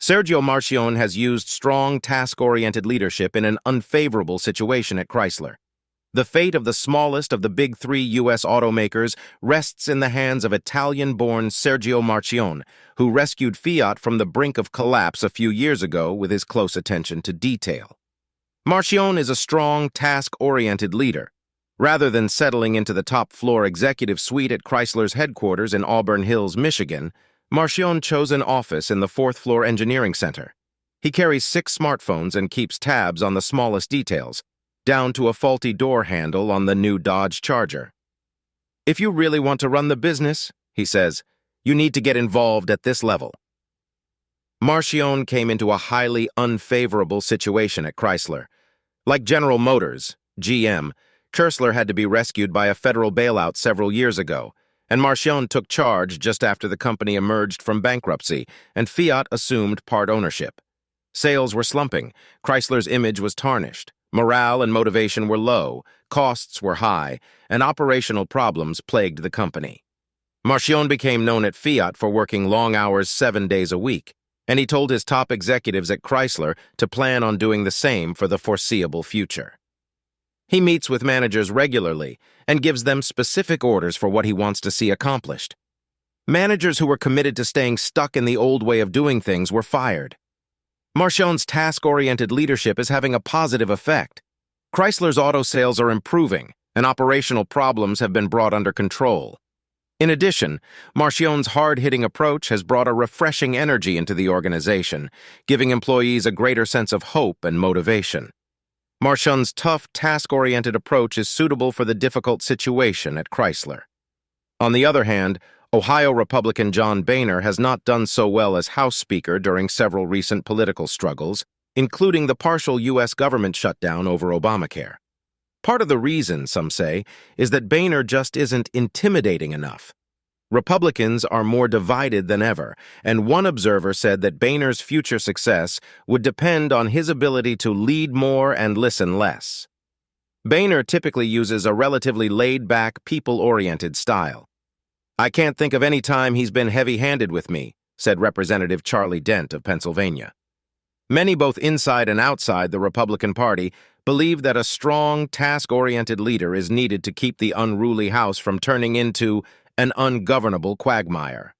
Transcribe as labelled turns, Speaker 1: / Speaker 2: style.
Speaker 1: Sergio Marchionne has used strong, task-oriented leadership in an unfavorable situation at Chrysler. The fate of the smallest of the Big Three U.S. automakers rests in the hands of Italian-born Sergio Marchionne, who rescued Fiat from the brink of collapse a few years ago with his close attention to detail. Marchionne is a strong, task-oriented leader. Rather than settling into the top-floor executive suite at Chrysler's headquarters in Auburn Hills, Michigan, Marchionne chose an office in the fourth-floor engineering center. He carries 6 smartphones and keeps tabs on the smallest details, down to a faulty door handle on the new Dodge Charger. "If you really want to run the business," he says, "you need to get involved at this level." Marchionne came into a highly unfavorable situation at Chrysler. Like General Motors, GM, Chrysler had to be rescued by a federal bailout several years ago, and Marchionne took charge just after the company emerged from bankruptcy and Fiat assumed part ownership. Sales were slumping, Chrysler's image was tarnished, morale and motivation were low, costs were high, and operational problems plagued the company. Marchionne became known at Fiat for working long hours 7 days a week, and he told his top executives at Chrysler to plan on doing the same for the foreseeable future. He meets with managers regularly and gives them specific orders for what he wants to see accomplished. Managers who were committed to staying stuck in the old way of doing things were fired. Marchionne's task-oriented leadership is having a positive effect. Chrysler's auto sales are improving, and operational problems have been brought under control. In addition, Marchionne's hard-hitting approach has brought a refreshing energy into the organization, giving employees a greater sense of hope and motivation. Marchionne's tough, task-oriented approach is suitable for the difficult situation at Chrysler. On the other hand, Ohio Republican John Boehner has not done so well as House Speaker during several recent political struggles, including the partial U.S. government shutdown over Obamacare. Part of the reason, some say, is that Boehner just isn't intimidating enough. Republicans are more divided than ever, and one observer said that Boehner's future success would depend on his ability to lead more and listen less. Boehner typically uses a relatively laid-back, people-oriented style. "I can't think of any time he's been heavy-handed with me," said Representative Charlie Dent of Pennsylvania. Many both inside and outside the Republican Party believe that a strong, task-oriented leader is needed to keep the unruly House from turning into an ungovernable quagmire.